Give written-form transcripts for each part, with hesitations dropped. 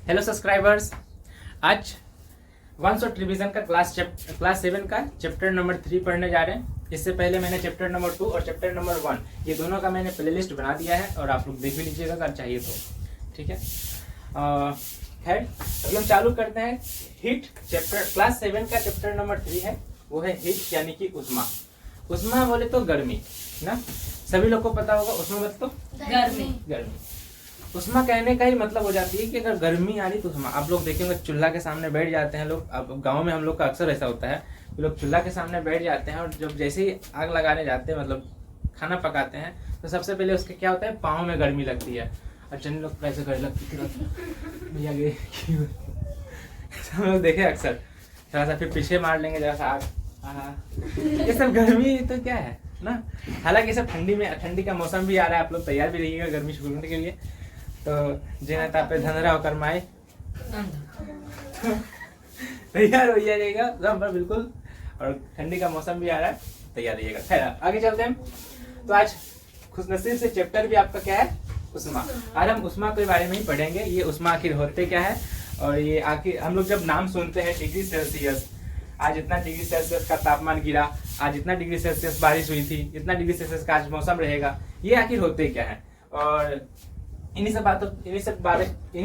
Hello subscribers, आज one shot revision का class 7 का चैप्टर नंबर 3 पढ़ने जा रहे हैं। इससे पहले मैंने चैप्टर नंबर 2 और चैप्टर नंबर 1 ये दोनों का मैंने प्लेलिस्ट बना दिया है और आप लोग देख भी लीजिएगा अगर चाहिए तो। ठीक है, खैर अभी हम चालू करते हैं। हीट चैप्टर क्लास 7 का चैप्टर नंबर 3 है, वो है हीट यानी कि उष्मा। उष्मा बोले तो गर्मी ना, सभी लोग को पता होगा। उष्मा मतलब तो गर्मी। उष्मा कहने का ही मतलब हो जाती है कि अगर गर्मी आ रही तो उष्मा। आप लोग देखेंगे चूल्हा के सामने बैठ जाते हैं लोग। अब गांव में हम लोग का अक्सर ऐसा होता है कि लोग चूल्हा के सामने बैठ जाते हैं और जब जैसे ही आग लगाने जाते हैं, मतलब खाना पकाते हैं, तो सबसे पहले उसके क्या होता है, पाँव में गर्मी लगती है। और चंद लोग कैसे कर लगती भैया गए हम लोग देखे अक्सर, थोड़ा सा फिर पीछे मार लेंगे जरा सा आग। ये सब गर्मी तो क्या है ना। हालांकि सब ठंडी का मौसम भी आ रहा है, आप लोग तैयार भी रहिएगा गर्मी शुरू होने के लिए। तो जिन्हें तापे धंधरा होकर माए तैयार हो जाइएगा सब बिल्कुल। और ठंडी का मौसम भी आ रहा है, तैयार रहिएगा। खैर आगे चलते हैं। तो आज खुशनसीब से चैप्टर भी आपका क्या है, उष्मा। आज हम उष्मा के बारे में ही पढ़ेंगे। ये उष्मा आखिर होते क्या है, और ये आखिर हम लोग जब नाम सुनते हैं डिग्री सेल्सियस, आज इतना डिग्री सेल्सियस का तापमान गिरा, आज इतना डिग्री सेल्सियस बारिश हुई थी, इतना डिग्री सेल्सियस का आज मौसम रहेगा, ये आखिर होते क्या है, और इन्हीं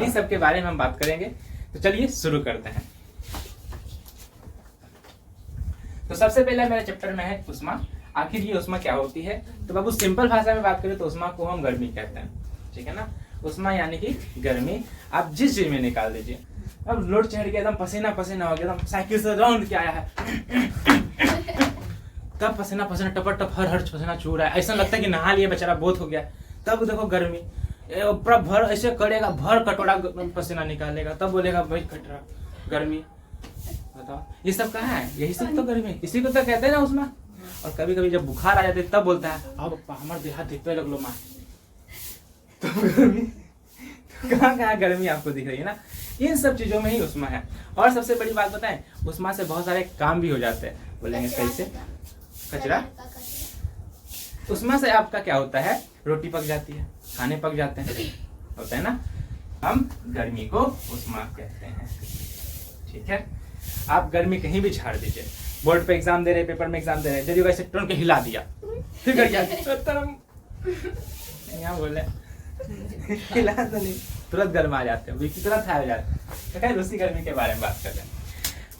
सब के बारे में हम बात करेंगे। तो चलिए शुरू करते हैं। तो सबसे पहले मेरे चैप्टर में है उष्मा। आखिर ये उष्मा क्या होती है, तो बाबू सिंपल भाषा में बात करें तो उष्मा को हम गर्मी कहते हैं। ठीक है ना, उष्मा यानी कि गर्मी। आप जिस चीज में निकाल दीजिए। अब लोड चढ़ गया, एकदम पसीना पसीना हो गया, एकदम साइकिल से राउंड के आया है, तब पसीना पसीना टपर टप हर पसीना छू रहा है, ऐसा लगता है कि नहा लिया बेचारा, बहुत हो गया। तब देखो गर्मी पूरा भर ऐसे करेगा, भर कटोरा पसीना निकालेगा, तब बोलेगा भाई कटरा गर्मी। बताओ ये सब कहाँ है, यही सब तो गर्मी, इसी को तो कहते हैं ना उष्मा। और कभी कभी जब बुखार आ जाते है तब बोलता है अब पप्पा हमारे देहात दिखने लग लो माँ। तो गर्मी कहाँ गर्मी आपको दिख रही है ना। इन सब चीजों में ही उष्मा है। और सबसे बड़ी बात बताएं, उष्मा से बहुत सारे काम भी हो जाते हैं। बोलेंगे कैसे, कचरा। उष्मा से आपका क्या होता है, रोटी पक जाती है, खाने पक जाते हैं, होता है ना। हम गर्मी को उष्मा कहते हैं। ठीक है, आप गर्मी कहीं भी झाड़ दीजिए। बोर्ड पे एग्जाम दे रहे, पेपर में एग्जाम दे रहे, यदि वैसे टर्न के हिला दिया फिर कर गया यहाँ बोले हिला तो नहीं, तुरंत गर्म आ जाते हैं, तुरंत हार जाते हैं। तो खैर उसी गर्मी के बारे में बात करते हैं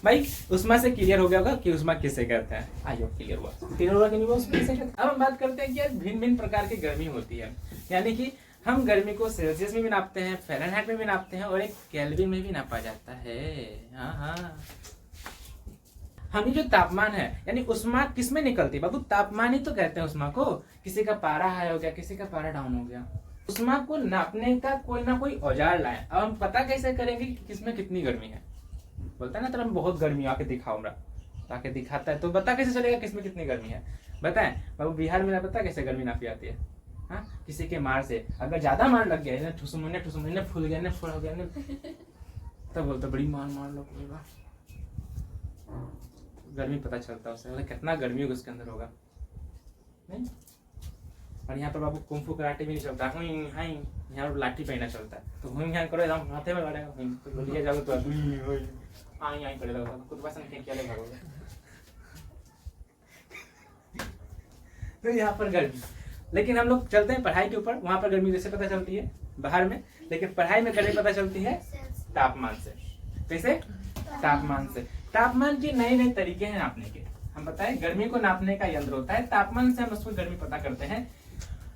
भाई। उष्मा से क्लियर हो गया होगा कि उष्मा किसे कहते हैं। आइए क्लियर हुआ कि नहीं हुआ किसे कहते हैं। अब हम बात करते हैं कि भिन्न भिन्न प्रकार की गर्मी होती है। यानी कि हम गर्मी को सेल्सियस में भी नापते हैं, फ़ारेनहाइट में भी नापते हैं, और एक केल्विन में भी नापा जाता है। हाँ, हम जो तापमान है यानी उष्मा किस में निकलती है बाबू, तापमान ही तो कहते हैं उष्मा को। किसी का पारा हाई हो गया, किसी का पारा डाउन हो गया। उष्मा को नापने का कोई ना कोई औजार लाए। अब हम पता कैसे करेंगे कि किसमें कितनी गर्मी है। बोलता है ना तेरा बहुत गर्मी, आके दिखाओ हमरा, आके दिखाता है तो बता कैसे चलेगा किसमें कितनी गर्मी है। बताएं बाबू, बिहार में पता कैसे गर्मी नापी जाती है। हाँ, किसी के मार से अगर ज्यादा मार लग गया, ठुसुमने फूल गया, फूल हो गया, तब बोलता बड़ी मार लो, गर्मी पता चलता है उससे, मतलब कितना गर्मी उसके अंदर होगा नहीं। और यहाँ पर बाबू कुंफू कराटे भी नहीं चलता, यहाँ पर लाठी पहना चलता है। तो यहाँ करो एकदम हाथे में लड़ेगा, तो बोलिए जाओगे तो यहाँ करेगा, खुद पसंद क्या भागोगे। तो यहाँ पर गर्मी, लेकिन हम लोग चलते हैं पढ़ाई के ऊपर। वहां पर गर्मी जैसे पता चलती है बाहर में, लेकिन पढ़ाई में गर्मी पता चलती है तापमान से। कैसे, तापमान से। तापमान के नए नए तरीके हैं नापने के। हम बताएं गर्मी को नापने का यंत्र होता है, तापमान से हम उसको गर्मी पता करते हैं।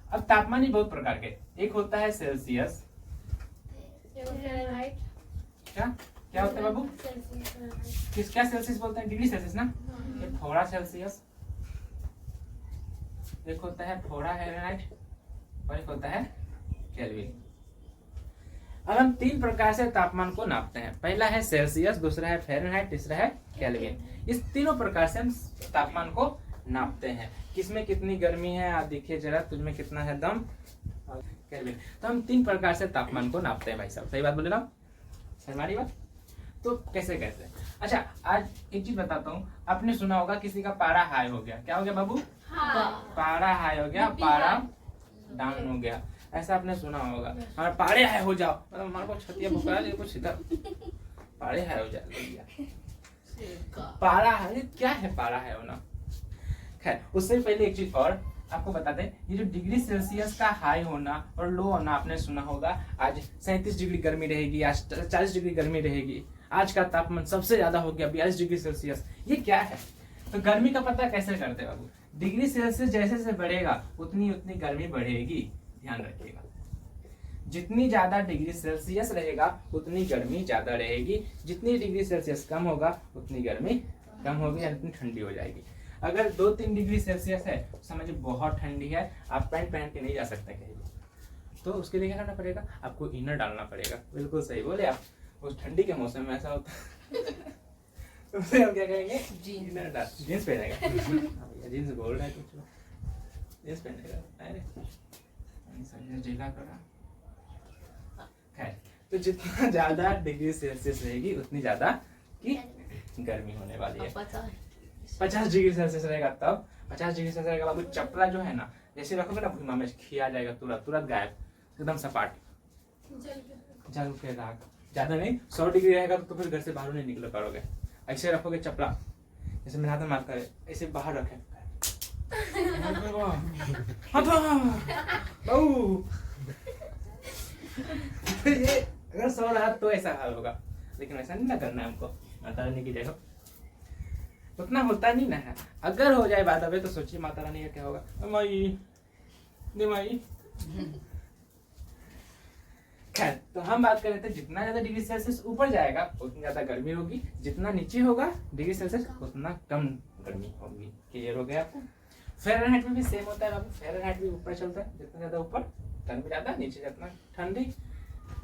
अब तापमान ही बहुत प्रकार के, एक होता है सेल्सियस। क्या होता है बाबू, क्या सेल्सियस बोलते हैं, डिग्री सेल्सियस ना। एक थोड़ा सेल्सियस, एक होता है थोड़ा फ़ारेनहाइट, और एक होता है केल्विन। अब हम 3 प्रकार से तापमान को नापते हैं। पहला है सेल्सियस, दूसरा है फ़ारेनहाइट, तीसरा है केल्विन। इस तीनों प्रकार से हम तापमान को नापते हैं। किसमें कितनी गर्मी है आप देखिए जरा, तुझमें कितना है दम, केल्विन। तो हम 3 प्रकार से तापमान को नापते हैं भाई साहब। सही बात बोले ना, हमारी बात। तो कैसे कहते हैं। अच्छा आज एक चीज बताता हूँ, आपने सुना होगा किसी का पारा हाई हो गया। क्या हो गया बाबू, पारा हाई हो गया, पारा डाउन हो गया। ऐसा आपने सुना होगा, हमारे पारे हाई हो जाओ, मतलब हमारे को छतिया बुखरा ले कुछ इधर पारे हाई हो जाए, पारा है क्या है, पारा है होना। खैर उससे पहले एक चीज और आपको बता दें, ये जो डिग्री सेल्सियस का हाई होना और लो होना आपने सुना होगा। आज 37 डिग्री गर्मी रहेगी, आज 40 डिग्री गर्मी रहेगी, आज का तापमान सबसे ज्यादा हो गया 42 डिग्री सेल्सियस। ये क्या है? तो गर्मी का पता कैसे करते हैं बाबू? डिग्री सेल्सियस जैसे जैसे बढ़ेगा उतनी उतनी गर्मी बढ़ेगी, ध्यान रखिएगा। जितनी ज्यादा डिग्री सेल्सियस रहेगा उतनी गर्मी ज्यादा रहेगी, जितनी डिग्री सेल्सियस कम होगा उतनी गर्मी कम होगी या उतनी ठंडी हो जाएगी। अगर 2-3 डिग्री सेल्सियस है तो समझिए बहुत ठंडी है, आप पैंट पहन के नहीं जा सकते कहीं, तो उसके लिए क्या करना पड़ेगा? आपको इनर डालना पड़ेगा। बिल्कुल सही बोले आप, उस ठंडी के मौसम में ऐसा होता है तो फिर हम क्या करेंगे? इनर डाल, जींस पहनेगा जींस बोल रहा है कुछ, जींस पहनेगा। अरे ढीला करा। खैर तो जितना ज्यादा डिग्री सेल्सियस रहेगी उतनी ज्यादा की गर्मी होने वाली है। 50 डिग्री सेल्सियस रहेगा तब, 50 डिग्री सेल्सियस रहेगा बाबू, चपला जो है ना जैसे रखोगे ना भुइमा में खिया जाएगा, तुरंत गायब, एकदम सपाट जल के राख। ज्यादा नहीं, 100 डिग्री रहेगा तो फिर घर से बाहर नहीं निकल पाओगे। ऐसे रखोगे चपला, जैसे मेरा हाथ मार करे ऐसे बाहर रखे तो ये अगर 100 रहा तो ऐसा हाल होगा, लेकिन ऐसा नहीं ना करना है हमको, माता रानी की जय हो। उतना होता नहीं ना है, अगर हो जाए बात अबे तो सोचिए माता रानी का क्या होगा। माई खैर तो हम बात कर रहे थे जितना ज्यादा डिग्री सेल्सियस ऊपर जाएगा उतनी ज्यादा गर्मी होगी, जितना नीचे होगा डिग्री सेल्सियस उतना कम गर्मी होगी। क्लियर हो गया आपको? फ़ारेनहाइट में भी सेम होता है बाबू, फ़ारेनहाइट भी ऊपर चलता है, जितना ज्यादा ऊपर गर्मी ज्यादा, नीचे जितना ठंडी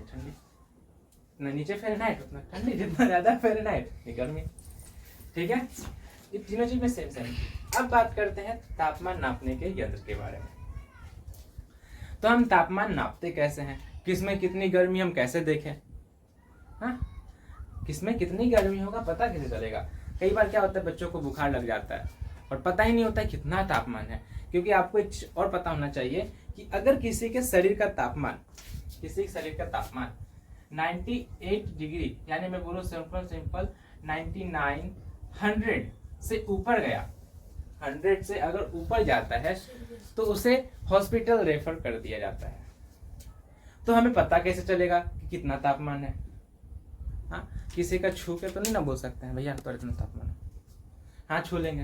जितना नीचे फ़ारेनहाइट उतना ठंडी, जितना ज्यादा फ़ारेनहाइट गर्मी। ठीक है, ये तीनों चीज में सेम। अब बात करते हैं तापमान नापने के यंत्र के बारे में। तो हम तापमान नापते कैसे हैं, किसमें कितनी गर्मी हम कैसे देखें? हाँ, किसमें कितनी गर्मी होगा पता कैसे चलेगा? कई बार क्या होता है बच्चों को बुखार लग जाता है और पता ही नहीं होता है कितना तापमान है। क्योंकि आपको एक और पता होना चाहिए कि अगर किसी के शरीर का तापमान 98 डिग्री, यानी मैं बोलूँ सिंपल 99 100 से ऊपर गया, 100 से अगर ऊपर जाता है तो उसे हॉस्पिटल रेफर कर दिया जाता है। तो हमें पता कैसे चलेगा कि कितना तापमान है? हाँ, किसी का छू के तो नहीं ना बोल सकते हैं भैया पर इतना तापमान है, हाँ छू लेंगे,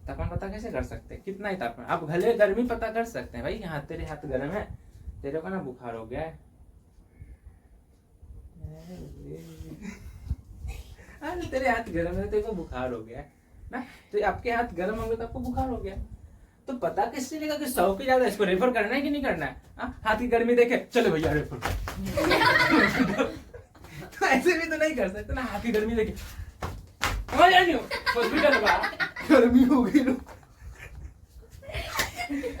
तापमान पता कैसे कर सकते हैं कितना ही तापमान? आप भले गर्मी पता कर सकते हैं, भाई यहाँ तेरे हाथ गर्म है, तेरे को ना बुखार हो गया है, तेरे हाथ गर्म है तेरे को बुखार हो गया है ना, तो आपके हाथ गर्म होंगे तो आपको बुखार हो गया। तो पता कैसे चलेगा कि 100 के ज्यादा इसको रेफर करना है कि नहीं करना है? हाथ की गर्मी देखे चलो भैया रेफर तो ऐसे भी तो नहीं कर सकते ना, हाथ की गर्मी देखे हॉस्पिटल गर्मी हो गई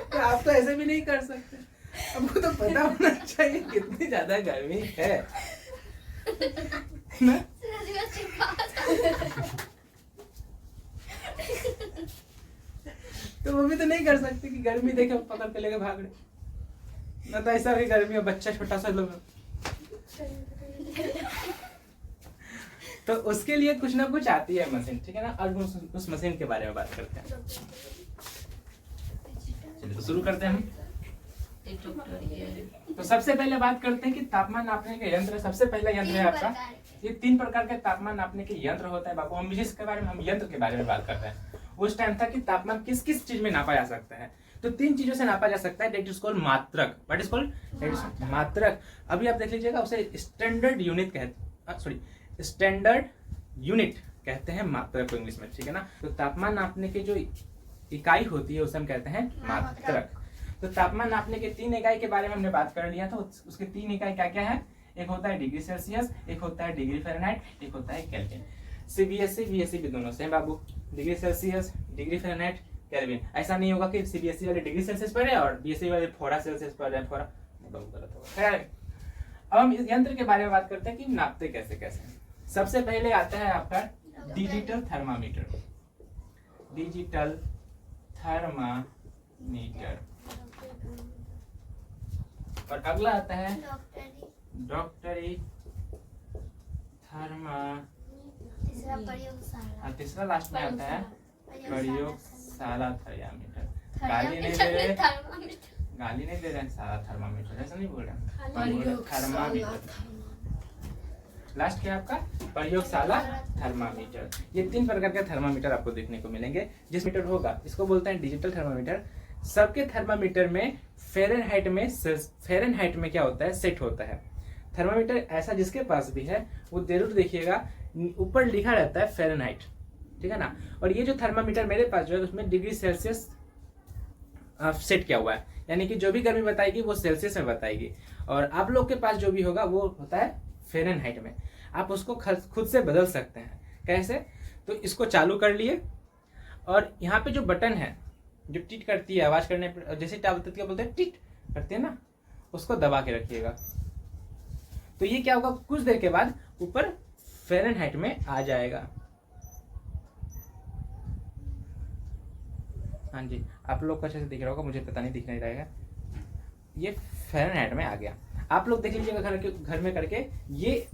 तो आप तो ऐसे भी नहीं कर सकते। अब तो पता होना चाहिए कितनी ज्यादा गर्मी है ना? तो वो भी तो नहीं कर सकते कि गर्मी देखे पकड़ के लेके भाग रहे ना, तो ऐसा भी गर्मी है बच्चा छोटा सा लोग तो उसके लिए कुछ ना कुछ आती है मशीन, ठीक है ना? और उस मशीन के बारे में बात करते हैं। चलिए तो शुरू करते हैं हम। तो सबसे पहले बात करते हैं कि तापमान नापने के यंत्र, सबसे पहला यंत्र है आपका, ये 3 प्रकार के तापमान नापने के यंत्र होता है बाबू। हम जिसके बारे में हम यंत्र के बारे में बात करते हैं, उस टाइम था कि तापमान किस किस चीज में नापा जा सकता है। तो 3 चीजों से नापा जा सकता है। दैट इज कॉल्ड मात्रक। What is called? मात्रक। अभी आप देख लीजिएगा, उसे स्टैंडर्ड यूनिट कहते हैं मात्रक को इंग्लिश में, ठीक है ना? तो तापमान नापने की जो इकाई होती है उसे हम कहते हैं मात्रक। तो तापमान नापने के 3 इकाई के बारे में हमने बात कर लिया था। उसके 3 इकाई क्या क्या है? एक होता है डिग्री सेल्सियस, एक होता है डिग्री फ़ारेनहाइट, एक होता है केल्विन। सीबीएसई बीएसई भी दोनों सेम बाबू, degree Celsius, degree Fahrenheit, Kelvin. ऐसा नहीं होगा कि सीबीएसई वाले डिग्री सेल्सियस पर है और बीएसई वाले फोड़ा सेल्सियस पर है, फोड़ा बहुत गलत होगा। खैर, अब हम इस यंत्र के बारे में बात करते हैं कि नापते कैसे कैसे। सबसे पहले आता है आपका डिजिटल थर्मामीटर। डिजिटल थर्मामीटर और अगला आता है डॉक्टरी थर्मा, तीसरा लास्ट में आता है प्रयोगशाला थर्मामीटर। गाली नहीं दे रहे, गाली नहीं दे रहे हैं, सारा थर्मामीटर ऐसा नहीं बोल रहे हैं, थर्मामीटर। लास्ट क्या है आपका प्रयोगशाला थर्मामीटर। ये 3 प्रकार के थर्मामीटर आपको देखने को मिलेंगे। जिस मीटर होगा इसको बोलते हैं डिजिटल थर्मामीटर। सबके थर्मामीटर में फ़ारेनहाइट में क्या होता है, सेट होता है। थर्मामीटर ऐसा जिसके पास भी है वो जरूर देखिएगा ऊपर लिखा रहता है फ़ारेनहाइट, ठीक है ना। और ये जो थर्मामीटर मेरे पास जो है उसमें डिग्री सेल्सियस सेट किया हुआ है, यानी कि जो भी गर्मी बताएगी वो सेल्सियस में बताएगी। और आप लोग के पास जो भी होगा वो होता है फ़ारेनहाइट में। आप उसको खुद से बदल सकते हैं। कैसे? तो इसको चालू कर लिए और यहाँ पे जो बटन है जो टिट करती है आवाज करने पर, जैसे क्या बोलते हैं टिट करती है ना, उसको दबा के रखिएगा। तो ये क्या होगा, कुछ देर के बाद ऊपर फ़ारेनहाइट में आ जाएगा। हाँ जी, आप लोग को अच्छे से दिख रहा होगा, मुझे पता नहीं दिख नहीं रहेगा। ये फ़ारेनहाइट में आ गया। आप लोग देख लीजिएगा घर में करके। ये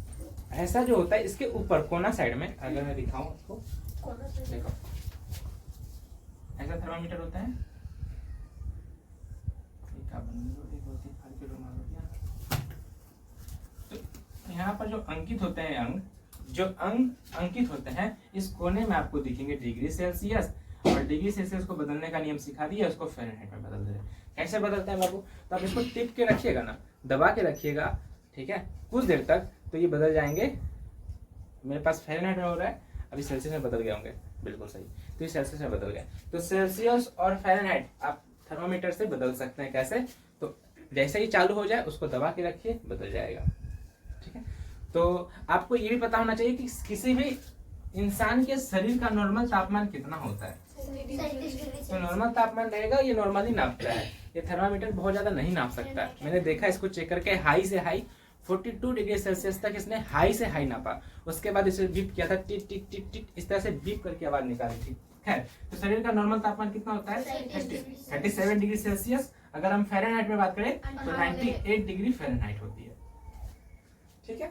ऐसा जो होता है इसके ऊपर कोना साइड में, अगर मैं दिखाऊं उसको, देखो ऐसा थर्मामीटर होता है। तो यहाँ पर जो अंकित होते हैं अंग अंकित होते हैं, इस कोने में आपको दिखेंगे डिग्री सेल्सियस। और डिग्री सेल्सियस को बदलने का नियम सिखा दिया, उसको फ़ारेनहाइट में बदल दे। कैसे बदलते हैं बाबू? तो आप इसको टिप के रखिएगा ना, दबा के रखिएगा, ठीक है, कुछ देर तक, तो ये बदल जाएंगे। मेरे पास फ़ारेनहाइट में हो रहा है, अभी सेल्सियस में बदल गए होंगे, बिल्कुल सही। तो ये सेल्सियस में बदल गए। तो सेल्सियस और फ़ारेनहाइट आप थर्मामीटर से बदल सकते हैं। कैसे? तो जैसे ही चालू हो जाए उसको दबा के रखिए, बदल जाएगा, ठीक है। तो आपको ये भी पता होना चाहिए कि किसी भी इंसान के शरीर का नॉर्मल तापमान कितना होता है। तो नॉर्मल तापमान रहेगा, ये नॉर्मली नापता है। ये थर्मामीटर बहुत ज्यादा नहीं नाप सकता। मैंने देखा इसको चेक करके, हाई से हाई 42 डिग्री सेल्सियस तक इसने हाई से हाई नापा। उसके बाद इसे बीप किया था, टिट टिट टिट टिट, इस तरह से बीप करके आवाज निकाली थी। खैर, तो शरीर का नॉर्मल तापमान कितना होता है? 37 डिग्री सेल्सियस। अगर हम फ़ारेनहाइट में बात करें तो 98 डिग्री फ़ारेनहाइट होती है, ठीक है।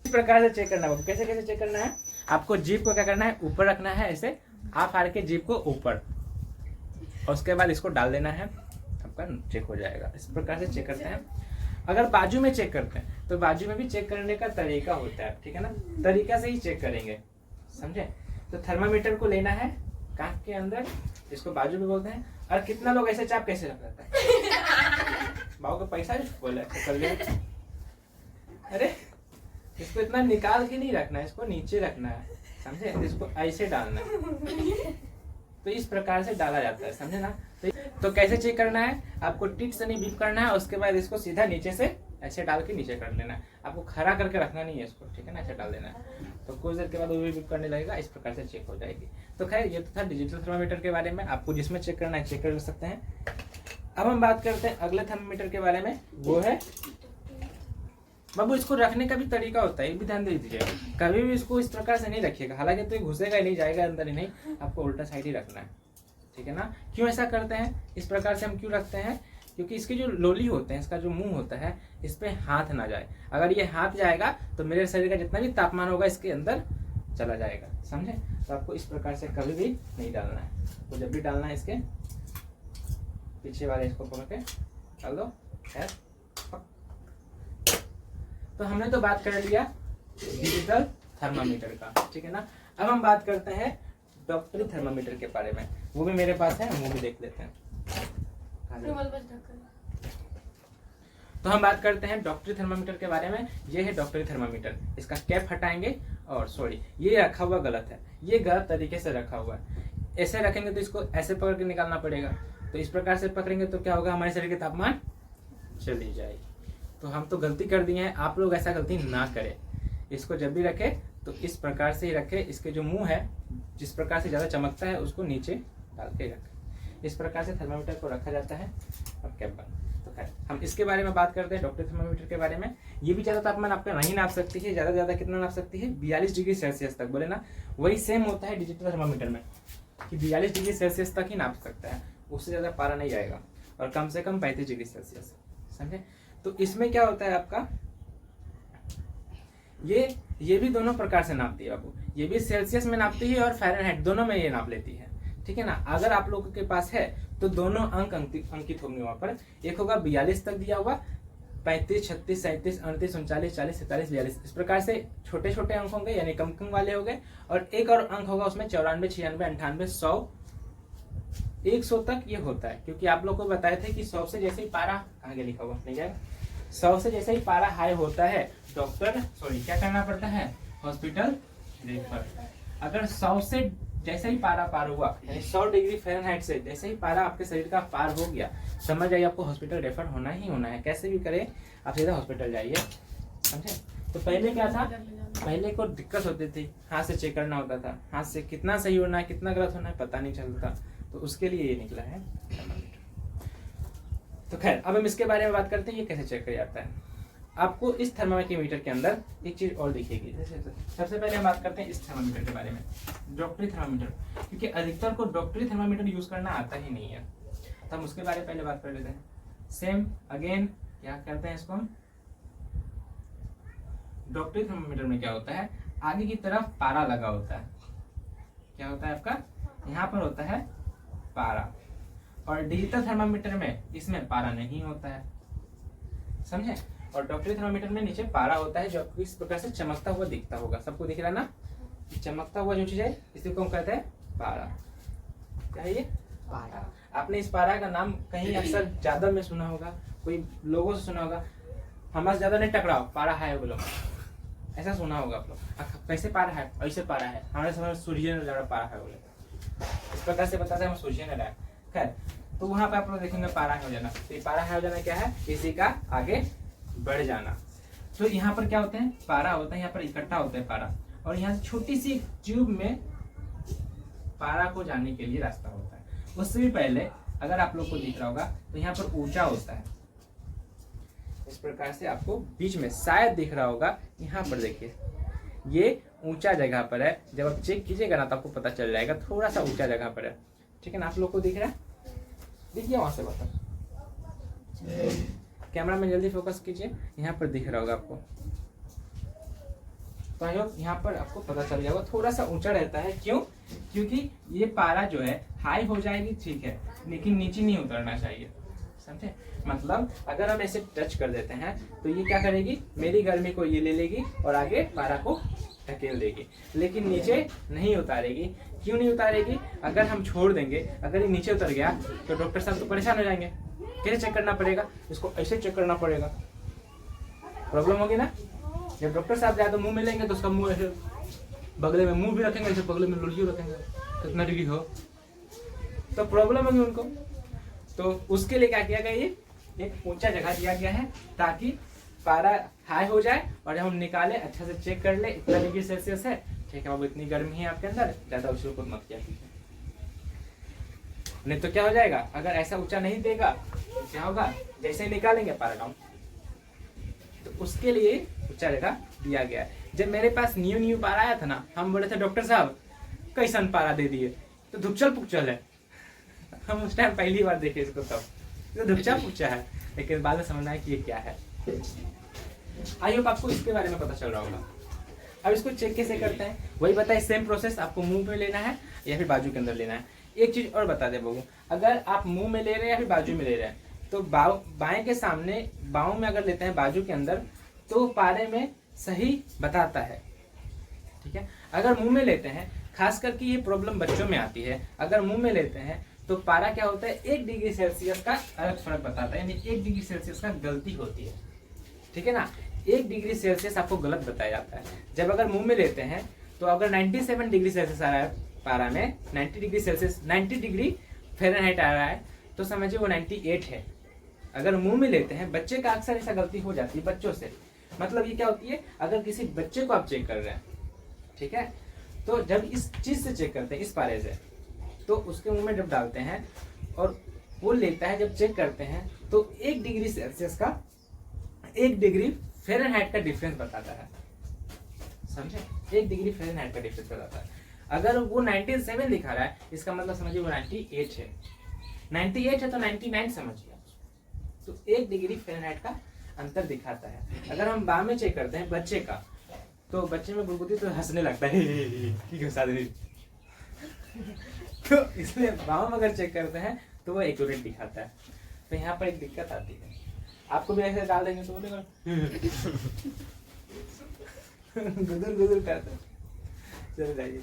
इस प्रकार से चेक करना है। कैसे कैसे चेक करना है? आपको जीभ को क्या करना है, ऊपर रखना है, ऐसे आप हार के जीभ को ऊपर, और उसके बाद इसको डाल देना है, आपका चेक हो जाएगा। इस प्रकार से चेक करते हैं। अगर बाजू में चेक करते हैं तो बाजू में भी चेक करने का तरीका होता है, ठीक है ना। तरीका से ही चेक करेंगे, समझे। तो थर्मामीटर को लेना है कांच के अंदर, इसको बाजू में बोलते हैं। और कितना लोग ऐसे चाप कैसे रख लेते हैं? बाबू का पैसा बोला कर ले। अरे इसको इतना निकाल के नहीं रखना है, इसको नीचे रखना है, समझे। इसको ऐसे डालना है, तो इस प्रकार से डाला जाता है, समझे ना। तो कैसे चेक करना है? आपको टिट से नहीं बीप करना है, उसके बाद इसको सीधा नीचे से ऐसे डाल के नीचे कर लेना है। आपको खड़ा करके रखना नहीं है इसको, ठीक है ना, ऐसे डाल देना है। तो कुछ देर के बाद वो भी बीप करने लगेगा, इस प्रकार से चेक हो जाएगी। तो खैर ये तो था डिजिटल थर्मामीटर के बारे में। आपको जिसमें चेक करना है चेक कर सकते हैं। अब हम बात करते हैं अगले थर्मामीटर के बारे में, वो है बाबू, इसको रखने का भी तरीका होता है, ये भी ध्यान दे दीजिए। कभी भी इसको इस प्रकार से नहीं रखिएगा, हालांकि तो घुसेगा ही नहीं, जाएगा अंदर ही नहीं, आपको उल्टा साइड ही रखना है, ठीक है ना। क्यों ऐसा करते हैं? इस प्रकार से हम क्यों रखते हैं? क्योंकि इसके जो लोली होते हैं, इसका जो मुंह होता है, इस पे हाथ ना जाए। अगर ये हाथ जाएगा तो मेरे शरीर का जितना भी तापमान होगा इसके अंदर चला जाएगा, समझे। तो आपको इस प्रकार से कभी भी नहीं डालना है। तो जब भी डालना है इसके पीछे वाले इसको पकड़ के डाल दो। तो हमने तो बात कर लिया डिजिटल थर्मामीटर का, ठीक है ना। अब हम बात करते हैं डॉक्टरी थर्मामीटर के बारे में। वो भी मेरे पास है, वो भी देख लेते हैं। तो हम बात करते हैं डॉक्टरी थर्मामीटर के बारे में। ये है डॉक्टरी थर्मामीटर। इसका कैप हटाएंगे, और सॉरी ये रखा हुआ गलत है, ये गलत तरीके से रखा हुआ है। ऐसे रखेंगे तो इसको ऐसे पकड़ के निकालना पड़ेगा। तो इस प्रकार से पकड़ेंगे तो क्या होगा, हमारे शरीर के तापमान चली जाएगी। तो हम तो गलती कर दिए हैं, आप लोग ऐसा गलती ना करें। इसको जब भी रखें तो इस प्रकार से ही रखें। इसके जो मुंह है, जिस प्रकार से ज़्यादा चमकता है उसको नीचे डाल के रखें। इस प्रकार से थर्मामीटर को रखा जाता है और कैप बंद। तो खैर हम इसके बारे में बात करते हैं, डॉक्टरी थर्मामीटर के बारे में। ये भी ज़्यादा तापमान आपका नहीं नाप सकती है। ज़्यादा से ज़्यादा कितना नाप सकती है? 42 डिग्री सेल्सियस तक। बोले ना, वही सेम होता है डिजिटल थर्मामीटर में कि 42 डिग्री सेल्सियस तक ही नाप सकता है, उससे ज़्यादा पारा नहीं जाएगा। और कम से कम 35 डिग्री सेल्सियस, समझे। तो इसमें क्या होता है आपका, ये भी दोनों प्रकार से नापती है बाबू, ये भी सेल्सियस में नापती है और फ़ारेनहाइट दोनों में ये नाप लेती है, ठीक है ना। अगर आप लोगों के पास है तो दोनों अंक अंकित होंगे वहां पर, एक होगा 42 तक दिया होगा, 35, 36, 37, 38, 39, 40, 47, 42, इस प्रकार से छोटे छोटे अंक होंगे यानी कम कम वाले हो गए, और एक और अंक होगा उसमें 94, 96, 98, 100, 100 तक ये होता है, क्योंकि आप लोग को बताए थे कि 100 से जैसे ही पारा आगे लिखा हुआ नहीं जाएगा, 100 से जैसे ही पारा हाई होता है क्या करना पड़ता है, हॉस्पिटल रेफर। अगर 100 से जैसे ही पारा पार हुआ यानी 100 डिग्री फ़ारेनहाइट से जैसे ही पारा आपके शरीर का पार हो गया, समझ जाइए आपको हॉस्पिटल रेफर होना ही होना है, कैसे भी करें आप सीधा हॉस्पिटल जाइए, समझे। तो पहले क्या था, पहले को दिक्कत होती थी, हाथ से चेक करना होता था, हाथ से कितना सही होना है कितना गलत होना है पता नहीं चलता, तो उसके लिए ये निकला है थर्मामीटर। तो खैर अब हम इसके बारे में बात करते हैं ये कैसे चेक किया जाता है। आपको इस थर्मामीटर के अंदर एक चीज और दिखेगी, सबसे पहले हम बात करते हैं इस थर्मामीटर के बारे में, डॉक्टरी थर्मामीटर, क्योंकि अधिकतर को डॉक्टरी थर्मामीटर यूज करना आता ही नहीं है, तो हम उसके बारे में पहले बात कर लेते हैं। सेम अगेन क्या करते हैं इसको, डॉक्टरी थर्मामीटर में क्या होता है, आगे की तरफ पारा लगा होता है, क्या होता है आपका, यहाँ पर होता है पारा, और डिजिटल थर्मामीटर में इसमें पारा नहीं होता है, समझे। और डॉक्टरी थर्मामीटर में नीचे पारा होता है जो आपको इस प्रकार से चमकता हुआ दिखता होगा, सबको दिख रहा है ना, चमकता हुआ जो चीज है इसी को हम कहते हैं पारा। क्या है ये, पारा। आपने इस पारा का नाम कहीं अक्सर ज्यादा में सुना होगा, कोई लोगों से सुना होगा, हमारे ज्यादा नहीं टकराओ पारा है बोलो, ऐसा सुना होगा आप लोग। कैसे पारा है, ऐसे पारा है, हमारे समय सूर्य ने ज्यादा पारा है बोले, इस प्रकार से बताते हैं सूर्य ने रहा। खैर तो वहां पे आप लोग देखेंगे पारा है हो जाना, तो ये पारा है हो जाना क्या है, इसी का आगे बढ़ जाना। तो यहाँ पर क्या होते हैं, पारा होता है, यहाँ पर इकट्ठा होता है पारा, और यहाँ से छोटी सी ट्यूब में पारा को जाने के लिए रास्ता होता है। उससे भी पहले अगर आप लोग को दिख रहा होगा तो यहाँ पर ऊंचा होता है, इस प्रकार से आपको बीच में शायद दिख रहा होगा, यहाँ पर देखिए ये ऊंचा जगह पर है, जब आप चेक कीजिएगा ना तो आपको पता चल जाएगा, थोड़ा सा ऊंचा जगह पर है, ठीक है ना। आप लोग को दिख रहा है, दिखिए वहां से बता, कैमरा में जल्दी फोकस कीजिए, यहाँ पर दिख रहा होगा आपको, तो आई होप यहाँ पर आपको पता चल जाएगा, थोड़ा सा ऊंचा रहता है, क्यों, क्योंकि ये पारा जो है हाई हो जाएगी ठीक है, लेकिन नीचे नहीं उतरना चाहिए, समझे। मतलब अगर हम ऐसे टच कर देते हैं तो ये क्या करेगी, मेरी गर्मी को ये ले लेगी और आगे पारा को ढकेल देगी, लेकिन नीचे नहीं उतारेगी। क्यों नहीं उतारेगी, अगर हम छोड़ देंगे, अगर ये नीचे उतर गया तो डॉक्टर साहब तो परेशान हो जाएंगे, कैसे चेक करना पड़ेगा, इसको ऐसे चेक करना पड़ेगा, प्रॉब्लम होगी ना। जब डॉक्टर साहब जाए तो मुंह में लेंगे तो उसका मुंह ऐसे बगले में मुंह भी रखेंगे, ऐसे बगले में लुड़की रखेंगे, कितना डिग्री हो, तो प्रॉब्लम होगी उनको। तो उसके लिए क्या किया गया, ये एक ऊंचा जगह दिया गया है ताकि पारा हाई हो जाए, और जब हम निकाले अच्छा से चेक कर ले इतना डिग्री सेल्सियस है, ठीक है बाबू इतनी गर्मी है आपके अंदर, ज्यादा उछल कूद मत किया, नहीं तो क्या हो जाएगा, अगर ऐसा ऊंचा नहीं देगा तो क्या होगा, जैसे ही निकालेंगे पारा डाउन। तो उसके लिए ऊंचा जगह दिया गया है। जब मेरे पास न्यू पारा आया था ना, हम बोले थे डॉक्टर साहब कैसन पारा दे दिए, तो धुपचल पुकचल है, हम उस टाइम पहली बार देखे इसको, तब तो धुपचा पुकचा है, लेकिन बाद में समझ आया कि ये क्या है। आई होप आपको इसके बारे में पता चल रहा होगा। अब इसको चेक कैसे करते हैं वही बताए, सेम प्रोसेस, आपको मुंह पे लेना है या फिर बाजू के अंदर लेना है। एक चीज और बता दे बबू, अगर आप मुंह में ले रहे हैं या फिर बाजू में ले रहे हैं, तो बाएं के सामने बाहों में अगर लेते हैं बाजू के अंदर तो पारे में सही बताता है, ठीक है। अगर मुंह में लेते हैं, खास करके ये प्रॉब्लम बच्चों में आती है, अगर मुंह में लेते हैं तो पारा क्या होता है 1 डिग्री सेल्सियस का अलग फर्क बताता है, यानी 1 डिग्री सेल्सियस का गलती होती है, ठीक है ना। 1 डिग्री सेल्सियस आपको गलत बताया जाता है। जब अगर मुंह में लेते हैं तो अगर 97 डिग्री सेल्सियस आ रहा है पारा में, 90 डिग्री सेल्सियस 90 डिग्री फ़ारेनहाइट आ रहा है, तो समझिए वो 98 है। अगर मुंह में लेते हैं, बच्चे का अक्सर ऐसा गलती हो जाती है बच्चों से, मतलब ये क्या होती है, अगर किसी बच्चे को आप चेक कर रहे हैं, ठीक है, तो जब इस चीज से चेक करते हैं, इस पारे से, तो उसके मुंह में जब डालते हैं और वो लेता है, जब चेक करते हैं तो 1 डिग्री सेल्सियस का 1 डिग्री फ़ारेनहाइट का डिफरेंस बताता है, समझे। 1 डिग्री फ़ारेनहाइट का डिफरेंस बताता है। अगर वो 97 दिखा रहा है, इसका मतलब समझिए वो 98 है, 98 है तो 99 समझिए, तो 1 डिग्री फ़ारेनहाइट का अंतर दिखाता है। अगर हम बाह में चेक करते हैं बच्चे का, तो बच्चे में गुदगुदी तो हंसने लगता है तो इसलिए बाहों में अगर चेक करते हैं तो वो एक्यूरेट दिखाता है। तो यहाँ पर एक दिक्कत आती है, आपको भी ऐसे डाल देंगे तो बोलेगा गुदुर गुदुर करते। चलो जाइए।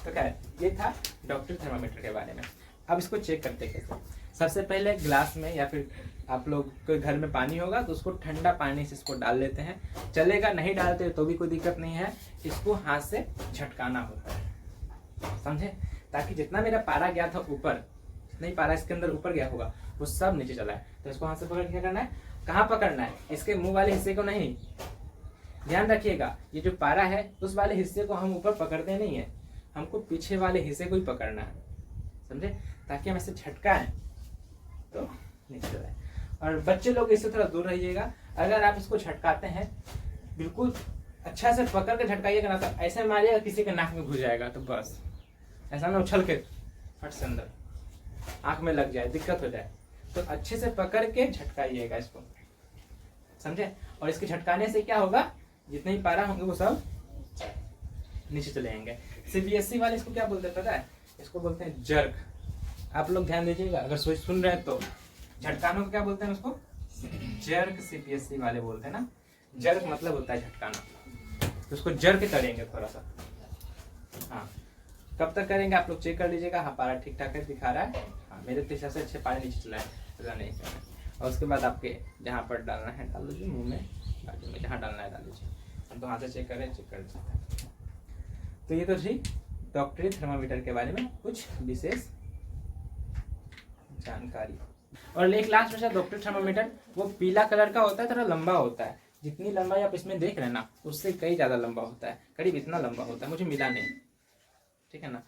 तो खैर ये था डॉक्टर थर्मामीटर के बारे में। अब इसको चेक करते कैसे। सबसे पहले ग्लास में या फिर आप लोग के घर में पानी होगा तो उसको ठंडा पानी से इसको डाल लेते हैं, चलेगा। नहीं डालते तो भी कोई दिक्कत नहीं है, इसको हाथ से झटकाना होता है, समझे, ताकि जितना मेरा पारा गया था ऊपर, नहीं पारा इसके अंदर ऊपर गया होगा वो सब नीचे चला है। तो इसको हाथ से पकड़ के क्या करना है, कहाँ पकड़ना है, इसके मुंह वाले हिस्से को नहीं। ध्यान रखिएगा ये जो पारा है उस वाले हिस्से को हम ऊपर पकड़ते नहीं है, हमको पीछे वाले हिस्से को ही पकड़ना है, समझे, ताकि हम ऐसे झटकाएं तो नीचे चलाए। और बच्चे लोग इससे थोड़ा दूर रहिएगा। अगर आप इसको झटकाते हैं बिल्कुल अच्छा से पकड़ के झटकाइएगा ना, तो ऐसे मारिएगा किसी के नाक में घुस जाएगा, तो बस ऐसा ना उछल के फट से अंदर आंख में लग जाए, दिक्कत हो जाए। तो अच्छे से पकड़ के झटकाइएगा इसको, समझे। और इसके झटकाने से क्या होगा, जितने ही पारा होंगे वो सब नीचे चले जाएंगे। सीबीएसई वाले इसको क्या बोलते हैं पता है, इसको बोलते हैं जर्क। आप लोग ध्यान दीजिएगा, अगर सुन रहे हैं तो झटकानों को क्या बोलते हैं, उसको जर्क सीबीएसई वाले बोलते हैं ना। जर्क मतलब होता है झटकाना, तो उसको जर्क करेंगे थोड़ा सा। हाँ, कब तक करेंगे आप लोग चेक कर लीजिएगा। हाँ, पारा ठीक ठाक है दिखा रहा है। हाँ, मेरे तो हिसाब से अच्छे पारे नीचे चला है, ऐसा नहीं करना। और उसके बाद आपके जहाँ पर डालना है डाल लीजिए, मुँह में, बाजू में, जहाँ डालना है डाल लीजिए। हम तो हाथ से चेक करें, चेक कर सकते हैं। तो ये तो थी डॉक्टरी थर्मामीटर के बारे में कुछ विशेष जानकारी। और एक लास्ट में डॉक्टर थर्मामीटर, वो पीला कलर का होता है, थोड़ा लंबा होता है। जितनी लंबाई आप इसमें देख रहे हैं ना, उससे कई ज्यादा लंबा होता है, करीब इतना लंबा होता है, मुझे मिला नहीं, ठीक है ना।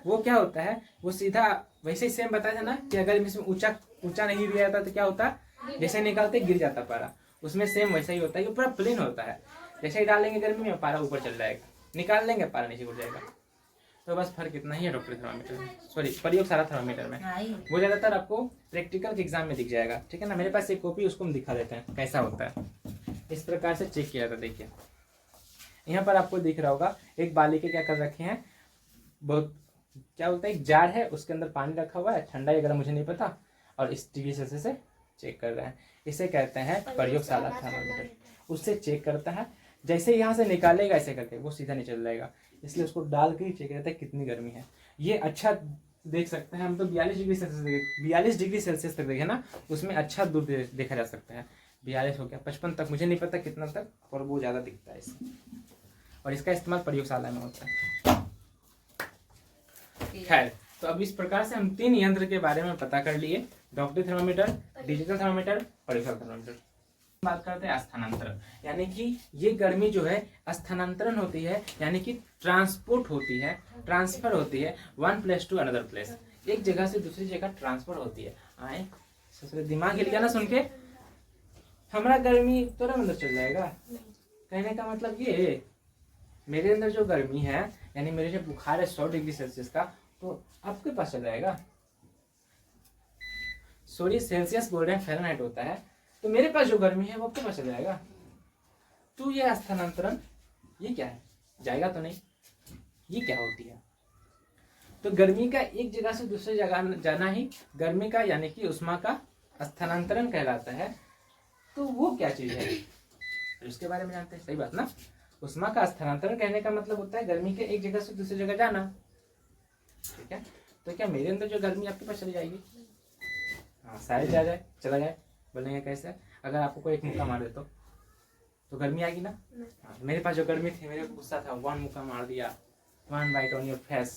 वो क्या होता है, वो सीधा वैसे ही सेम बताया था ना कि अगर इसमें ऊंचा नहीं दिया जाता तो क्या होता, जैसे निकालते गिर जाता पारा, उसमें सेम वैसा ही होता है। ये पूरा प्लेन होता है, जैसे ही डालेंगे गर्मी में पारा ऊपर चल जाएगा, निकाल लेंगे पारा नीचे उड़ जाएगा। तो बस फर्क इतना ही है डॉक्टरी थर्मामीटर में, सॉरी प्रयोगशाला थर्मामीटर में। वो ज्यादातर आपको प्रैक्टिकल के एग्जाम में दिख जाएगा, ठीक है ना। मेरे पास एक कॉपी, उसको हम दिखा देते हैं कैसा होता है। इस प्रकार से चेक किया था, देखिए यहाँ पर आपको दिख रहा होगा एक बालिके क्या कर रखे हैं, बहुत क्या बोलते हैं, एक जार है, उसके अंदर पानी रखा हुआ है, ठंडा या गर्म मुझे नहीं पता, और इस टीवी से चेक कर रहे हैं। इसे कहते हैं प्रयोगशाला थर्मामीटर। उससे चेक करता है, जैसे यहाँ से निकालेगा ऐसे करके वो सीधा नहीं चल जाएगा, इसलिए उसको डाल के ही चेक करता है कितनी गर्मी है। ये अच्छा देख सकते हैं हम तो 42 डिग्री सेल्सियस तक देखे ना, उसमें अच्छा दूर देखा जा सकता है। 42 हो गया, 55 तक, मुझे नहीं पता कितना तक, और वो ज़्यादा दिखता है इसमें। और इसका इस्तेमाल प्रयोगशाला में होता है। खैर, तो अब इस प्रकार से हम 3 यंत्र के बारे में पता कर लिए, डॉक्टरी थर्मामीटर, डिजिटल थर्मामीटर, प्रयोगशाला थर्मामीटर। बात करते हैं स्थानांतरण, यानी कि ये गर्मी जो है स्थानांतरण होती है, यानी कि ट्रांसपोर्ट होती है, ट्रांसफर होती है, one place to another place, एक जगह से दूसरी जगह ट्रांसफर होती है। आए ससुर दिमाग हिल गया ना सुन के, हमारा गर्मी तोरा अंदर चल जाएगा। कहने का मतलब ये, मेरे अंदर जो गर्मी है, यानी मेरे जो बुखार है 100 डिग्री सेल्सियस का, तो आपके पास चल जाएगा। सॉरी, सेल्सियस बोल रहे हैं, फ़ारेनहाइट होता है, तो मेरे पास जो गर्मी है वो आपके पास चल जाएगा। तो ये स्थानांतरण, ये क्या है, जाएगा तो नहीं, ये क्या होती है। तो गर्मी का एक जगह से दूसरी जगह जाना ही गर्मी का यानी कि उष्मा का स्थानांतरण कहलाता है। तो वो क्या चीज है, उसके बारे में जानते हैं, सही बात ना। उष्मा का स्थानांतरण कहने का मतलब होता है गर्मी के एक जगह से दूसरी जगह जाना, ठीक है। तो क्या मेरे अंदर जो गर्मी आपके पास चली जाएगी, हाँ शायद जा जाए, चला जाए। बोलेंगे कैसे, अगर आपको कोई एक मुक्का मार दे तो गर्मी आएगी ना। हाँ, मेरे पास जो गर्मी थी, मेरे को गुस्सा था, 1 मुक्का मार दिया, 1 बाइट ऑन योर फेस,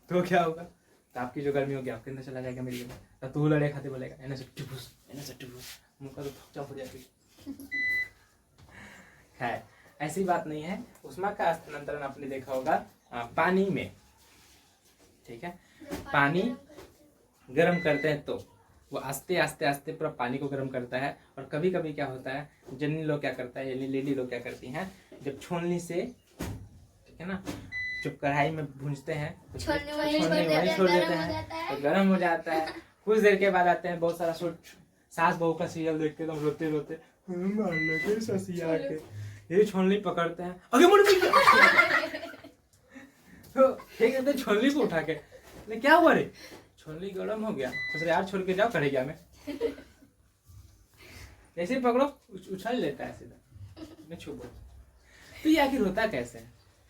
तो क्या होगा, तो आपकी जो गर्मी होगी आपके अंदर चला जाएगा मेरी अंदर। तो तू लड़े खाते बोलेगा एने से टिपूस, मुक्का तो थक हो जाएगी। खैर, ऐसी बात नहीं है। उष्मा का स्थानांतरण आपने देखा होगा पानी में, ठीक है। पानी गर्म करते हैं तो वो आस्ते आस्ते पूरा पानी को गर्म करता है। और कभी कभी क्या होता है, जन्नी लोग क्या करता है, यानी लेडी लोग क्या करती हैं, जब छोलनी से, ठीक है ना, जब कढ़ाई में भूंजते हैं तो छोड़ने वहीं छोड़ देते हैं, तो गर्म हो जाता है। कुछ देर के बाद आते हैं, बहुत सारा सास बहू का सीरियल देख के एकदम रोते रोते मार लगे ससिया के, ये छोलनी पकड़ते हैं, आगे मुड़ तो ठीक है, छोलनी को उठा के, क्या हुआ रे, छोलनी गरम हो गया, तो यार छोड़ के जाओ, करेगा मैं ऐसे ही पकड़ो उछल लेता है सीधा, छुपो। तो ये आखिर होता कैसे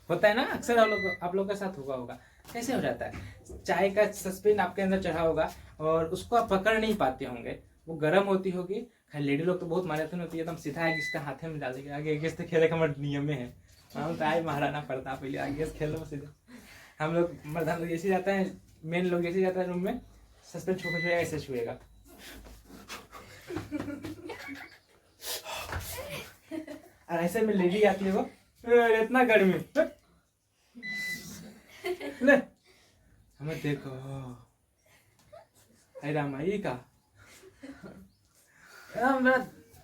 होता है ना, अक्सर आप लोग के साथ होगा कैसे हो जाता है, चाय का सस्पेन आपके अंदर चढ़ा होगा और उसको आप पकड़ नहीं पाते होंगे, वो गर्म होती होगी। खैर लेडी लोग तो बहुत मान्यता होती है, एकदम सीधा है किसका हाथे में डाल देंगे, आगे किससे खेले का हमारे नियम में है, हम तो आए महाराना पड़ता पहले आगे खेलो सीधा। हम लोग मर्दान लोग ऐसे जाता है, मेन लोग ऐसे जाता है रूम में, सस्पेन छुएगा ऐसे छुएगा और ऐसे में लेडी आती है वो, इतना गर्मी ले हमें देखो, रामाई का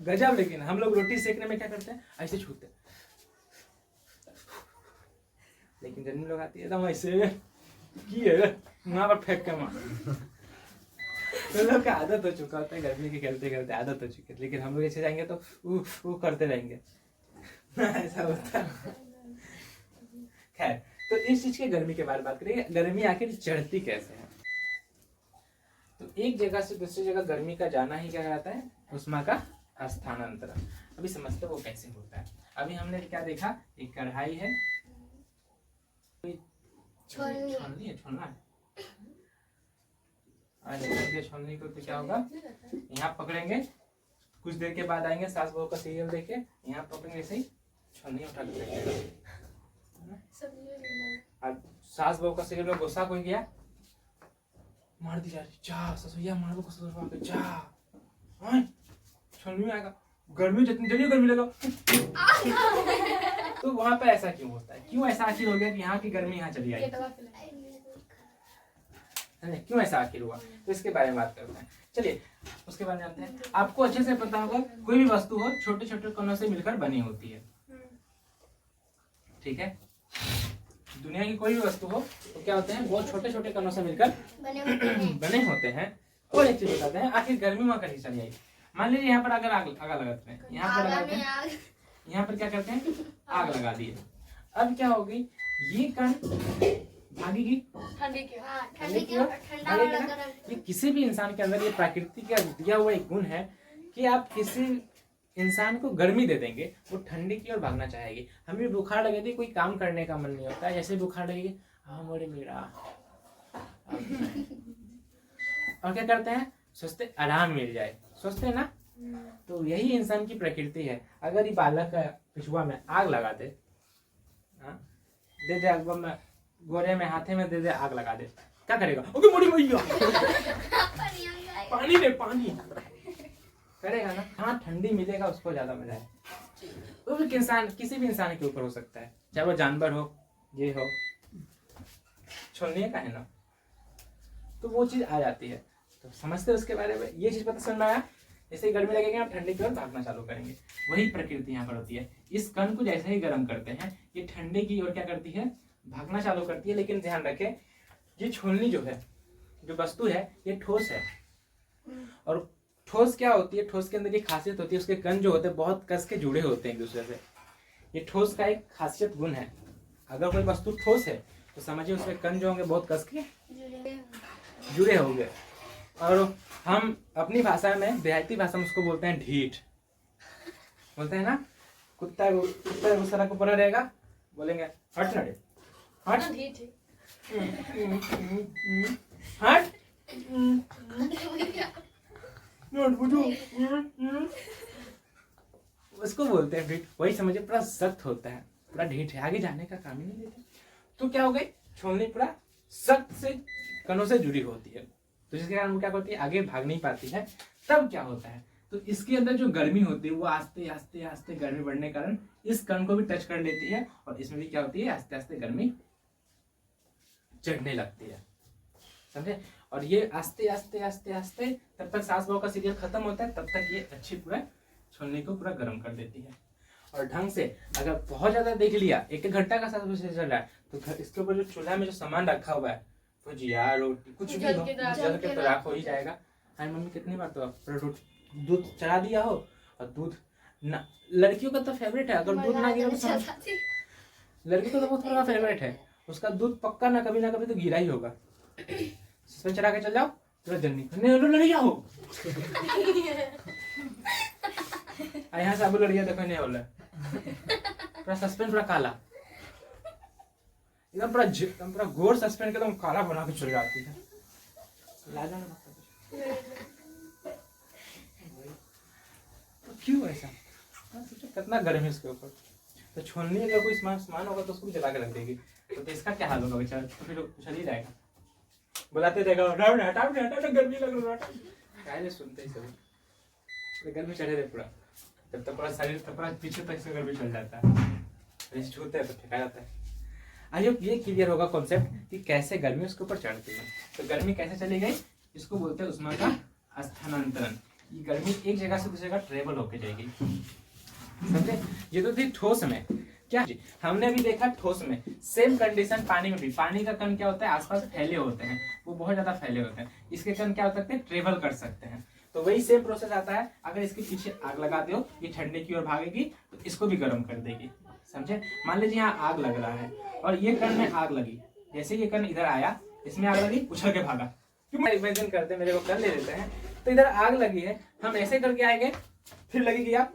गजब। लेकिन हम लोग रोटी सेकने में क्या करते हैं, ऐसे छूते, लेकिन जन्म लोग आती है एकदम ऐसे की है वहां पर फेंक के मार। तो लोग का आदत हो चुका होता है, गर्मी के खेलते खेलते आदत हो चुकी है, लेकिन हम लोग ऐसे जाएंगे तो वो करते रहेंगे ऐसा होता है। खैर, तो इस चीज के गर्मी के बारे में बात करेंगे, गर्मी आखिर चढ़ती कैसे है। तो एक जगह से दूसरी जगह गर्मी का जाना ही क्या कहलाता है, उष्मा का स्थानांतरण। अभी समझते वो कैसे होता है। अभी हमने क्या देखा, एक कढ़ाई है, छोलनी है, छोलना है, छोलनी को तो क्या होगा, यहाँ पकड़ेंगे, कुछ देर के बाद आएंगे सास बहू का सीरियल देख के, यहाँ पकड़ेंगे ऐसे ही छोलनी उठा के, सास बहू का सीरियल में गुस्सा कोई गया, मार दी जा रही, जा ससुरिया मार दो ससुर के, जा छोलनी में आएगा, गर्मी जितनी जल्दी गर्मी लगा तो वहां पर ऐसा क्यों होता है, क्यों ऐसा आखिर हो गया कि यहाँ की गर्मी यहाँ चली आई, क्यों ऐसा आखिर हुआ, तो इसके बारे में बात करते हैं। चलिए उसके बारे में जानते हैं। आपको अच्छे से पता होगा, कोई भी वस्तु हो छोटे छोटे कणों से मिलकर बनी होती है, ठीक है, दुनिया की कोई भी वस्तु हो तो क्या होते हैं, बहुत छोटे छोटे कणों से मिलकर बने होते हैं। और एक चीज बताते हैं, आखिर गर्मी वहां कैसे चली आई। मान लीजिए यहाँ पर अगर आग लगाते हैं, यहाँ पर लगाते हैं, यहाँ पर क्या करते हैं, आग लगा दिए, अब क्या होगी, ये कण भागेगी ठंडी की ओर, ये किसी भी इंसान के अंदर ये प्रकृति का दिया हुआ एक गुण है कि आप किसी इंसान को गर्मी दे देंगे, वो ठंडी की ओर भागना चाहेगी। हमें बुखार लगे थी, कोई काम करने का मन नहीं होता, जैसे बुखार लगेगी, हाँ मोरे मेरा और क्या करते हैं, सोचते आराम मिल जाए, सोचते हैं ना। तो यही इंसान की प्रकृति है। अगर ये बालक का पिछुआ में आग लगा दे, दे दे में गोरे में हाथे में दे दे, आग लगा दे, क्या करेगा, ओके मोरी मैया पानी दे, पानी करेगा ना। हाँ ठंडी मिलेगा उसको ज्यादा मजा है। वो भी इंसान, किसी भी इंसान के ऊपर हो सकता है, चाहे वो जानवर हो, ये हो, छोलने का है ना, तो वो चीज आ जाती है। तो समझते हैं उसके बारे में, ये चीज पता समझ में आया। जैसे गर्मी लगेगी आप ठंडी की ओर भागना चालू करेंगे, वही प्रकृति यहाँ पर होती है। इस कण को जैसे ही गर्म करते हैं, ये ठंडे की ओर क्या करती है, भागना चालू करती है। लेकिन ध्यान रखें, ये छोलनी जो है, जो वस्तु है, ये ठोस है। और ठोस क्या होती है, ठोस के अंदर ये खासियत होती है, उसके कण जो होते हैं बहुत कस के जुड़े होते हैं एक दूसरे से। ये ठोस का एक खासियत गुण है। अगर कोई वस्तु ठोस है तो समझिए उसके कण जो होंगे बहुत कस के जुड़े होंगे। और हम अपनी भाषा में, देहाती भाषा में उसको बोलते हैं ढीठ, बोलते हैं ना, कुत्ता सड़क ऊपर रहेगा, बोलेंगे हट ना रे, हट हट उसको बोलते हैं ढीठ। वही समझिए पूरा सख्त होता है, पूरा ढीठ है, आगे जाने का काम ही नहीं देते। तो क्या हो गई, छोलनी पूरा सख्त से कणों से जुड़ी होती है, तो जिसके कारण वो क्या करती है, आगे भाग नहीं पाती है। तब क्या होता है, तो इसके अंदर जो गर्मी होती है वो आस्ते आस्ते आस्ते गर्मी बढ़ने के कारण इस कण को भी टच कर लेती है, और इसमें भी क्या होती है, आस्ते आस्ते गर्मी चढ़ने लगती है, समझे। और ये आस्ते आस्ते आस्ते आस्ते तब तक सास बहू का सीरियल खत्म होता है, तब तक ये अच्छी पूरा छोलनी को पूरा गर्म कर देती है। और ढंग से अगर बहुत ज्यादा देख लिया, एक घंटा का सास बहू चल रहा है, तो इसके ऊपर जो चूल्हा में जो सामान रखा हुआ है, भुजिया रोटी कुछ भी हो, जल के तो राख हो ही जाएगा। अरे मम्मी कितनी बार तो रोटी दूध चढ़ा दिया हो और दूध ना, लड़कियों का तो फेवरेट है, अगर दूध ना गिरा तो लड़की को तो बहुत थोड़ा फेवरेट है, उसका दूध पक्का ना कभी तो गिरा ही होगा। सस्पेंस चढ़ा के चल जाओ, पूरा जल्दी नहीं जाओ। यहाँ से अब लड़िया देखो नहीं बोला, पूरा सस्पेंस पूरा काला, एकदम पूरा गोर सस्पेंस एकदम काला बना के चल जाती है। लाजा ना तो क्यों ऐसा? सोचो कितना गर्म है इसके ऊपर, तो छोलनी अगर कोई सामान होगा तो उसको भी जला के रख देगी, तो इसका क्या हाल होगा बेचारा? तो फिर चल ही जाएगा, बुलाते रहेगा हटाओ गर्मी लग रहा है, सुनते ही सब गर्मी चढ़े रहे पूरा, जब तक पूरा शरीर तक पूरा पीछे तक से गर्मी चल जाता है, छूते हैं तो फेंका जाता है। आई होप ये क्लियर होगा कॉन्सेप्ट कि कैसे गर्मी उसके ऊपर चढ़ती है। तो गर्मी कैसे चली गई, इसको बोलते हैं उष्मा का स्थानांतरण। ये गर्मी एक जगह से दूसरी जगह ट्रेवल होके जाएगी, समझे? ये तो थी ठोस में, क्या हमने अभी देखा ठोस में। सेम कंडीशन पानी में भी, पानी का कण क्या होता है, आसपास फैले होते हैं, वो बहुत ज्यादा फैले होते हैं, इसके कण क्या हो सकते हैं, ट्रेवल कर सकते हैं। तो वही सेम प्रोसेस आता है, अगर इसके पीछे आग लगा दो, ये ठंडे की ओर भागेगी तो इसको भी गर्म कर देगी, समझे? मान लीजिए यहाँ आग लग रहा है और ये कण में आग लगी, जैसे ये कण इधर आया, इसमें आग लगी, उछल के भागा। क्यों इमेजिन करते हैं, मेरे को कर ले देते हैं, तो इधर आग लगी है, हम ऐसे करके आएंगे, फिर लगेगी आप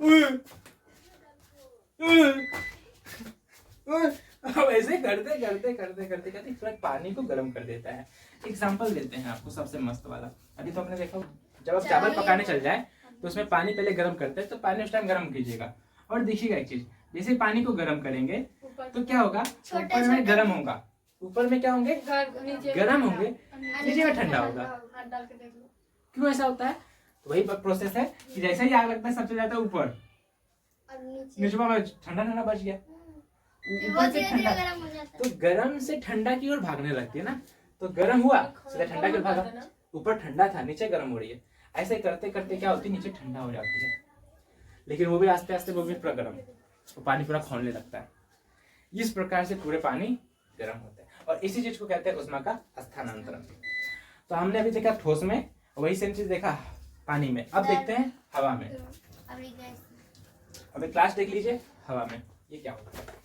ऐसे करते पूरा पानी को गर्म कर देता है। एग्जाम्पल देते हैं आपको सबसे मस्त वाला। अभी तो आपने देखा, जब आप चावल पकाने चल जाए तो उसमें पानी पहले गर्म करते हैं, तो पानी उस टाइम गर्म कीजिएगा और देखिएगा एक चीज, जैसे पानी को गर्म करेंगे तो क्या होगा, ऊपर में गर्म होगा, ऊपर में क्या होंगे, गर्म होंगे, नीचे में ठंडा होगा। क्यों ऐसा होता है? तो वही प्रोसेस है कि जैसे ही आग लगता है सबसे ज्यादा ऊपर, नीचे में ठंडा बच गया, ऊपर से ठंडा, तो गर्म से ठंडा की ओर भागने लगती है ना, तो गर्म हुआ सीधा ठंडा की ओर भागा, ऊपर ठंडा था नीचे गर्म हो रही है, ऐसे करते करते क्या होती है, नीचे ठंडा हो जाती है, लेकिन वो भी आस्ते आस्ते वो भी पूरा गर्म, तो पानी पूरा खौलने लगता है। इस प्रकार से पूरे पानी गर्म होते हैं, और इसी चीज को कहते हैं उष्मा का स्थानांतरण। तो हमने अभी देखा ठोस में, वही सेम चीज देखा पानी में, अब देखते हैं हवा में। अभी क्लास देख लीजिए, हवा में ये क्या होता है।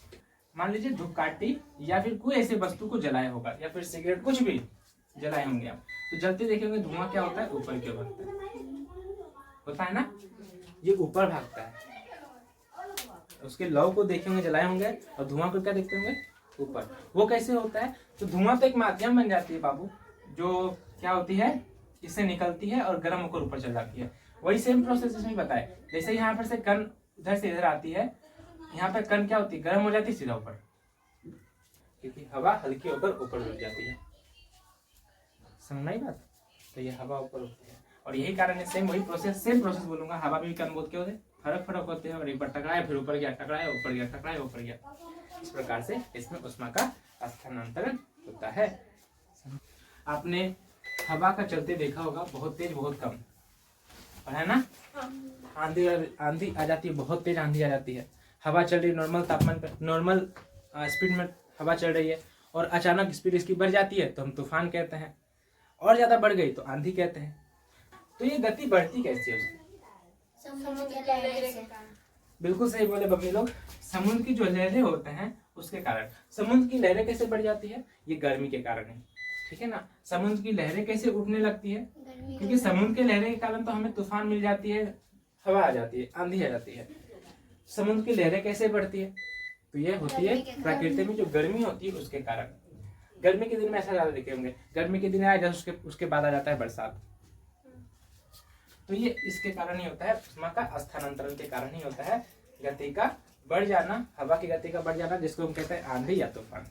मान लीजिए धूपकाठी या फिर कोई ऐसी वस्तु को जलाया होगा, या फिर सिगरेट, कुछ भी जलाए होंगे आप, तो जलते देखेंगे धुआं क्या होता है, ऊपर की ओर भागता है ना, ये ऊपर भागता है। उसके लौ को देखे होंगे, जलाए होंगे, और धुआं को क्या देखते होंगे, ऊपर। वो कैसे होता है, तो धुआं तो एक माध्यम बन जाती है बाबू, जो क्या होती है, इससे निकलती है और गर्म होकर ऊपर चल जाती है। वही सेम प्रोसेस इसमें बताए, जैसे यहाँ पर से कण इधर से इधर आती है, यहाँ पर कण क्या होती है, गर्म हो जाती है सीधा ऊपर, क्योंकि हवा हल्की होकर ऊपर उठ जाती है, समझ आई बात? तो ये हवा ऊपर उठती है, और यही कारण है, सेम प्रोसेस बोलूंगा, हवा में भी कण बहुत क्या होते हैं, फर्क होते हैं, और एक बार टकराया फिर ऊपर गया, टकराया ऊपर गया, टकराया ऊपर गया, इस प्रकार से इसमें उष्मा का स्थानांतरण होता है। आपने हवा का चलते देखा होगा, बहुत तेज बहुत कम, है ना? आंधी आ जाती है, बहुत तेज आंधी आ जाती है, हवा चल रही है नॉर्मल तापमान पर, नॉर्मल स्पीड में हवा चल रही है, और अचानक स्पीड इसकी बढ़ जाती है तो हम तूफान कहते हैं, और ज्यादा बढ़ गई तो आंधी कहते हैं। तो ये गति बढ़ती कैसे है उसकी? बिल्कुल सही बोले बब्बी लोग, समुद्र की जो लहरें होते हैं उसके कारण। समुद्र की लहरें कैसे बढ़ जाती है, ये गर्मी के कारण है, ठीक है ना। समुद्र की लहरें कैसे उठने लगती है, क्योंकि समुद्र के लहरें के कारण तो हमें तूफान मिल जाती है, हवा आ जाती है, आंधी आ जाती है। समुद्र की लहरें कैसे बढ़ती है, तो ये होती है प्रकृति में जो गर्मी होती है उसके कारण। गर्मी के दिन में ऐसा ज्यादा देखे होंगे, गर्मी के दिन आया जैसे उसके बाद आ जाता है बरसात, तो ये इसके कारण ही होता है, उष्मा का स्थानांतरण के कारण ही होता है, गति का बढ़ जाना, हवा की गति का बढ़ जाना, जिसको हम कहते हैं आंधी या तूफान।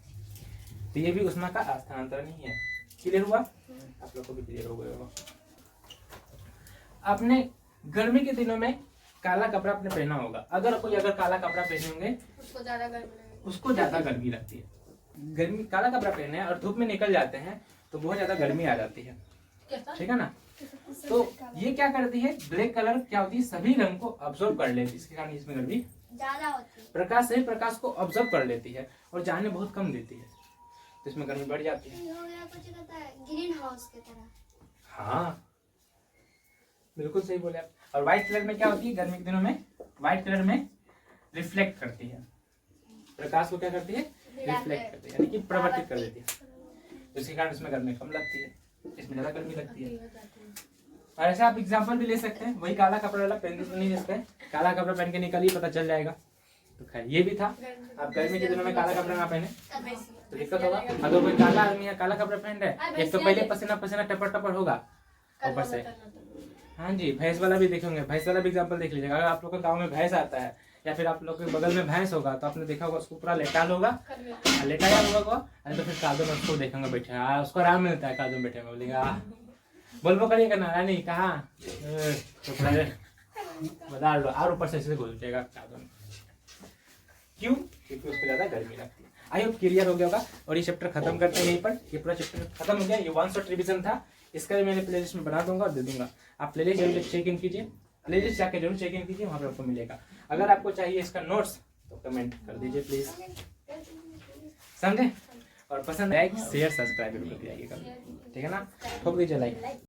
तो ये भी उष्मा का स्थानांतरण ही है। क्लियर हुआ? आप लोग को भी क्लियर हो गया होगा। आपने गर्मी के दिनों में काला कपड़ा आपने पहना होगा, अगर काला कपड़ा पहने होंगे उसको ज्यादा गर्मी लगती है। गर्मी काला कपड़ा पहने और धूप में निकल जाते हैं तो बहुत ज्यादा गर्मी आ जाती है, ठीक है ना। तो ये क्या करती है, ब्लैक कलर क्या होती है, सभी रंग को ऑब्जर्व कर लेती है, इसके कारण इसमें गर्मी ज्यादा होती है। प्रकाश सही प्रकाश को ऑब्जर्व कर लेती है और जाने बहुत कम देती है, तो इसमें गर्मी बढ़ जाती है। कुछ ग्रीन हाउस की तरह। हाँ बिल्कुल सही बोले आप। और व्हाइट कलर में क्या होती है, गर्मी के दिनों में व्हाइट कलर में रिफ्लेक्ट करती है, प्रकाश को क्या करती है, रिफ्लेक्ट करती है, यानी कि प्रवर्तित कर देती है, जिसके कारण इसमें गर्मी कम लगती है, इसमें ज्यादा गर्मी लगती है। और ऐसे आप एग्जांपल भी ले सकते हैं, वही काला कपड़ा वाला पहन के नहीं दे सकते, काला कपड़ा पहन के निकलिए पता चल जाएगा। तो खैर ये भी था, आप गर्मी के दिनों में काला कपड़ा ना पहने तो दिक्कत होगा। अगर कोई काला आदमी है काला कपड़ा पहन रहा है, एक तो पहले पसीना पसीना टपर टपर होगा ऊपर से। हाँ जी, भैंस वाला भी देखेंगे, भैंस वाला भी एग्जाम्पल देख लीजिएगा। अगर आप लोग के गाँव में भैंस आता है या फिर आप लोग के बगल में भैंस होगा तो आपने देखा होगा उसको पूरा लेटाल होगा, लेटाया होगा, तो फिर कादो में उसको देखेंगे बैठे, उसको आराम मिलता है कादो में बैठे में, बोलेगा बोलबो करिएगा ना रानी कहाँ बता लो, और ऊपर से ऐसे घुल जाएगा कादो में। क्यों? क्योंकि उसको ज्यादा गर्मी लगती है। आई होप क्लियर हो गया होगा। और ये चैप्टर खत्म करते हैं यहीं पर, ये पूरा चैप्टर खत्म हो गया। ये 1 शॉट रिवीजन था, इसका भी मैंने प्लेलिस्ट में बना दूंगा और दे दूंगा। आप प्लेलिस्ट जरूर चेक इन कीजिए, प्लेलिस्ट जाके जरूर चेक इन कीजिए, वहाँ पर आपको मिलेगा। अगर आपको चाहिए इसका नोट्स तो कमेंट कर दीजिए प्लीज, समझे? और पसंद लाइक शेयर सब्सक्राइब जरूर कर दिया, ठीक है ना? ठोक दीजिए लाइक।